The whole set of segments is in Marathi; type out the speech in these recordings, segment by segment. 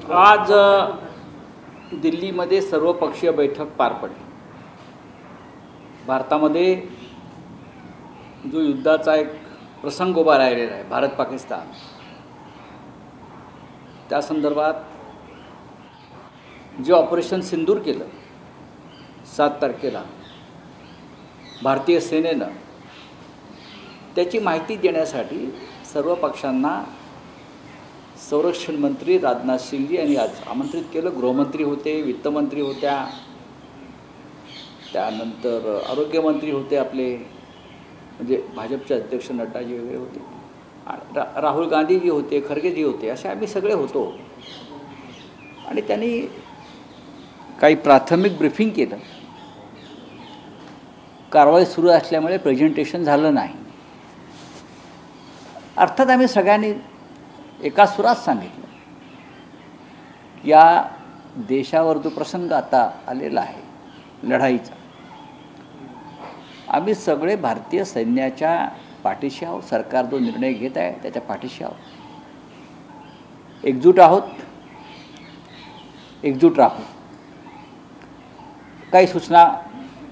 आज दिल्लीमध्ये सर्वपक्षीय बैठक पार पडली। भारतामध्ये जो युद्धाचा एक प्रसंग उभा राहिलेला आहे भारत पाकिस्तान, त्या संदर्भात जे ऑपरेशन सिंदूर केलं 7 तारखेला भारतीय सेनेनं, त्याची माहिती देण्यासाठी सर्व पक्षांना संरक्षण मंत्री राजनाथ सिंग यांनी आज आमंत्रित केलं। गृहमंत्री होते, वित्तमंत्री होत्या, त्यानंतर आरोग्यमंत्री होते आपले, म्हणजे भाजपचे अध्यक्ष नड्डाजी वगैरे होते, राहुल गांधीजी होते, खरगेजी होते, असे आम्ही सगळे होतो। आणि त्यांनी काही प्राथमिक ब्रीफिंग केलं। कारवाई सुरू असल्यामुळे प्रेझेंटेशन झालं नाही। अर्थात आम्ही सगळ्यांनी एका सुरात सांगितलं, या देशावर जो प्रसंग आता आलेला आहे लढाईचा, आम्ही सगळे भारतीय सैन्याच्या पाठीशी आहोत। सरकार जो निर्णय घेत आहे त्याच्या पाठीशी आहोत, एकजूट आहोत, एकजूट राहू। काही सूचना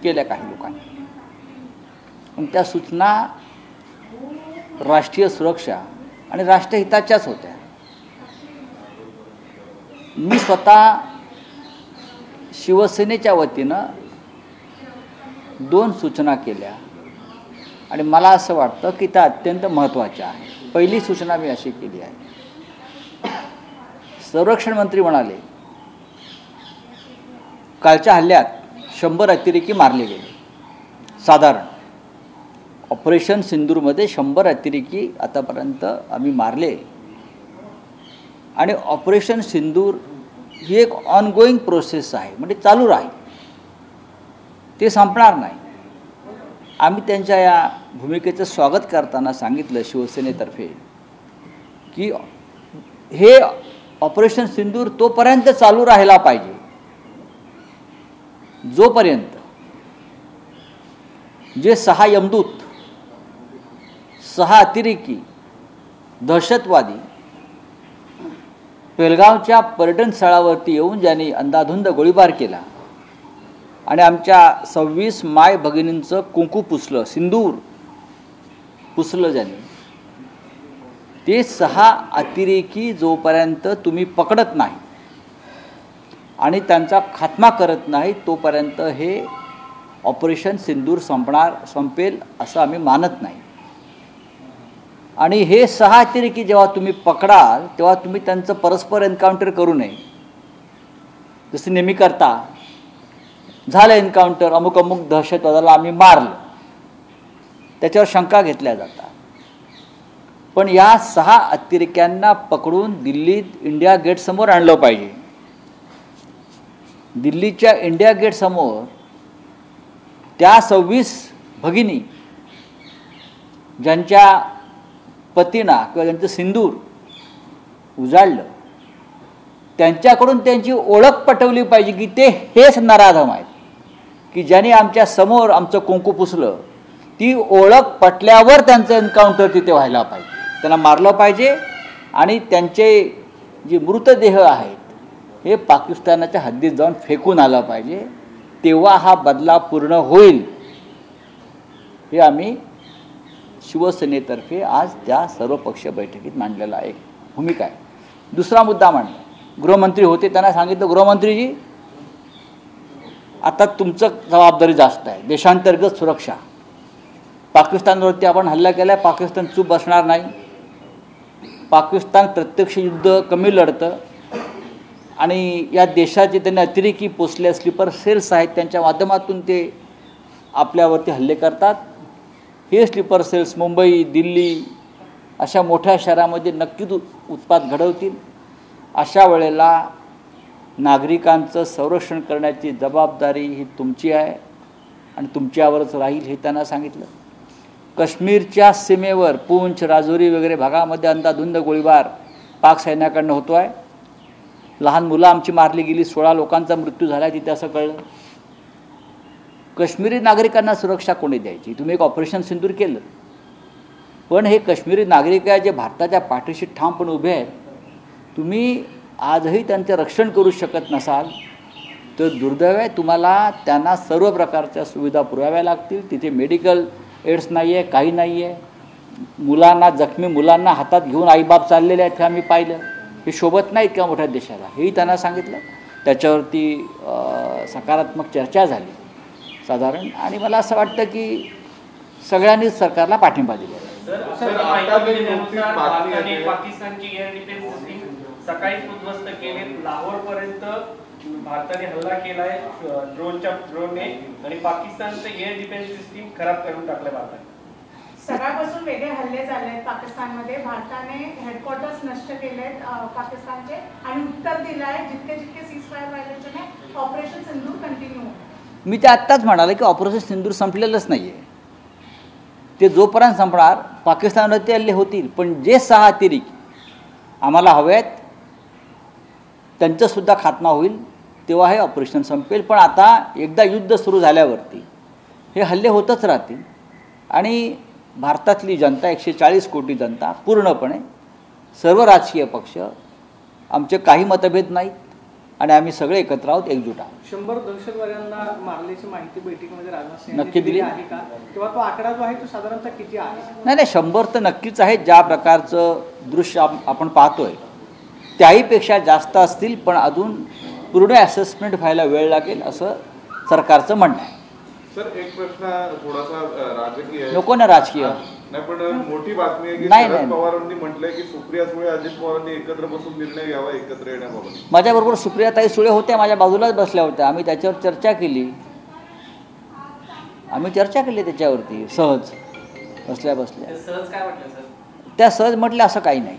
केल्या काही लोकांनी, पण त्या सूचना राष्ट्रीय सुरक्षा आणि राष्ट्रहिताच्याच होत्या। मी स्वतः शिवसेनेच्या वतीनं 2 सूचना केल्या आणि मला असं वाटतं की त्या अत्यंत महत्त्वाच्या आहे। पहिली सूचना मी अशी केली आहे, संरक्षण मंत्री म्हणाले कालच्या हल्ल्यात 100 अतिरेकी मारले गेले। साधारण ऑपरेशन सिंदूरमध्ये 100 अतिरेकी आतापर्यंत आम्ही मारले आणि ऑपरेशन सिंदूर ही एक ऑनगोईंग प्रोसेस आहे, म्हणजे चालू राहील, ते संपणार नाही। आम्ही त्यांच्या या भूमिकेचं स्वागत करताना सांगितलं शिवसेनेतर्फे की हे ऑपरेशन सिंदूर तोपर्यंत चालू राहायला पाहिजे जोपर्यंत जे 6 यमदूत, 6 अतिरेकी दहशतवादी पेलगावच्या पर्यटन स्थळावरती येऊन ज्यांनी अंधाधुंद गोळीबार केला आणि आमच्या 26 माय भगिनींचं कुंकू पुसलं, सिंदूर पुसलं ज्यांनी, ते 6 अतिरेकी जोपर्यंत तुम्ही पकडत नाही आणि त्यांचा खात्मा करत नाही तोपर्यंत हे ऑपरेशन सिंदूर संपेल असं आम्ही मानत नाही। आणि हे 6 अतिरेकी जेव्हा तुम्ही पकडाल तेव्हा तुम्ही त्यांचं परस्पर एन्काउंटर करू नये, जसं नेहमी करता, झालं एन्काउंटर, अमुक अमुक दहशतवादाला आम्ही मारलं, त्याच्यावर शंका घेतल्या जातात। पण या 6 अतिरेक्यांना पकडून दिल्लीत इंडिया गेटसमोर आणलं पाहिजे। दिल्लीच्या इंडिया गेटसमोर त्या 26 भगिनी ज्यांच्या पतीना किंवा ज्यांचं सिंदूर उजाडलं, त्यांच्याकडून त्यांची ओळख पटवली पाहिजे की ते हेच नराधम आहेत की ज्यांनी आमच्या समोर आमचं कुंकू पुसलं। ती ओळख पटल्यावर त्यांचं एन्काउंटर तिथे व्हायला पाहिजे, त्यांना मारलं पाहिजे आणि त्यांचे जे मृतदेह आहेत हे पाकिस्तानाच्या हद्दीत जाऊन फेकून आलं पाहिजे, तेव्हा हा बदला पूर्ण होईल। हे आम्ही शिवसेनेतर्फे आज त्या सर्वपक्षीय बैठकीत मांडलेला एक भूमिका आहे। दुसरा मुद्दा मांडला, गृहमंत्री होते, त्यांना सांगितलं गृहमंत्रीजी आता तुमचं जबाबदारी जास्त आहे, देशांतर्गत सुरक्षा, पाकिस्तानवरती आपण हल्ला केला, पाकिस्तान चूप बसणार नाही, पाकिस्तान प्रत्यक्ष युद्ध कमी लढतं आणि या देशाचे त्यांनी अतिरेकी पोचले स्लीपर सेल्स आहेत, त्यांच्या माध्यमातून ते आपल्यावरती हल्ले करतात। हे स्लीपर सेल्स मुंबई, दिल्ली अशा मोठ्या शहरामध्ये नक्कीच उत्पात घडवतील। अशा वेळेला नागरिकांचं संरक्षण करण्याची जबाबदारी ही तुमची आहे आणि तुमच्यावरच राहील, हे त्यांना सांगितलं। काश्मीरच्या सीमेवर पूंछ, राजौरी वगैरे भागामध्ये अंधाधुंद गोळीबार पाक सैन्याकडनं होतो आहे। लहान मुलं आमची मारली गेली, 16 लोकांचा मृत्यू झाला तिथे असं कळलं। काश्मीरी नागरिकांना सुरक्षा कोणी द्यायची? तुम्ही एक ऑपरेशन सिंदूर केलं, पण हे काश्मीरी नागरिक आहे जे भारताच्या पाठीशी ठामपणे उभे आहेत, तुम्ही आजही त्यांचे रक्षण करू शकत नसाल तर दुर्दैव आहे. तुम्हाला त्यांना सर्व प्रकारच्या सुविधा पुरवाव्या लागतील. तिथे मेडिकल एड्स नाही आहे, काही नाही आहे. मुलांना, जखमी मुलांना हातात घेऊन आईबाप चाललेले आहेत हे आम्ही पाहिलं. हे शोभत नाहीत का मोठ्या देशाला, हेही त्यांना सांगितलं. त्याच्यावरती सकारात्मक चर्चा झाली साधारण. आणि मला असं वाटतं की सगळ्यांनीच सरकारला पाठिंबा दिला. पाकिस्तानची एअर डिफेन्स सिस्टीम सकाळीच उद्ध्वस्त केले. लाहोरपर्यंत भारताने हल्ला केलाय ड्रोनने आणि पाकिस्तानचं एअर डिफेन्स सिस्टीम खराब करून टाकलं भारताने. सकाळपासून वेगळे हल्ले झाले आहेत पाकिस्तानमध्ये. भारताने हेडक्वार्टर्स नष्ट केलेत पाकिस्तानचे आणि उत्तर दिलं आहे जितके जितके सीजफायर व्हायलेशन आहे ऑपरेशन सिंदूर कंटिन्यू. मी ते आत्ताच म्हणाले की ऑपरेशन सिंदूर संपलेलंच नाही आहे. ते जोपर्यंत संपणार पाकिस्तानवरती हल्ले होतील, पण जे 6 अतिरेक आम्हाला हवे आहेत त्यांचासुद्धा खात्मा होईल तेव्हा हे ऑपरेशन संपेल. पण आता एकदा युद्ध सुरू झाल्यावरती हे हल्ले होतच राहतील. आणि भारतातली जनता, 140 कोटी जनता, पूर्णपणे सर्व राजकीय पक्ष, आमचे काही मतभेद नाहीत आणि आम्ही सगळे एकत्र आहोत, एकजूट आहोत. 100 दहशतवाद्यांना मारल्याची माहिती बैठकीमध्ये राजनाथ सिंह नक्की दिली आहे का, किंवा तो आकडा जो आहे तो साधारणतः किती आहे? नाही, 100 तर नक्कीच आहे. ज्या प्रकारचं दृश्य आपण पाहतोय त्याहीपेक्षा जास्त असतील, पण अजून पूर्ण असेसमेंट व्हायला वेळ लागेल असं सरकारचं म्हणणं आहे. सर, एक प्रश्न थोडासा राजकीय आहे. नको ना राजकीय. नाही, पण मोठी बातमी आहे की शरद पवारांनी म्हटलंय की सुप्रिया सुळे, अजित पवारांनी एकत्र बसून निर्णय घ्यावा एकत्र येण्याबाबत. माझ्याबरोबर सुप्रियाताई सुळे होत्या, माझ्या बाजूलाच बसल्या होत्या. आम्ही त्याच्यावर चर्चा केली. त्याच्यावरती सहज बसल्या. सहज काय म्हटलं सर? त्या सहज म्हटल्या असं काही नाही.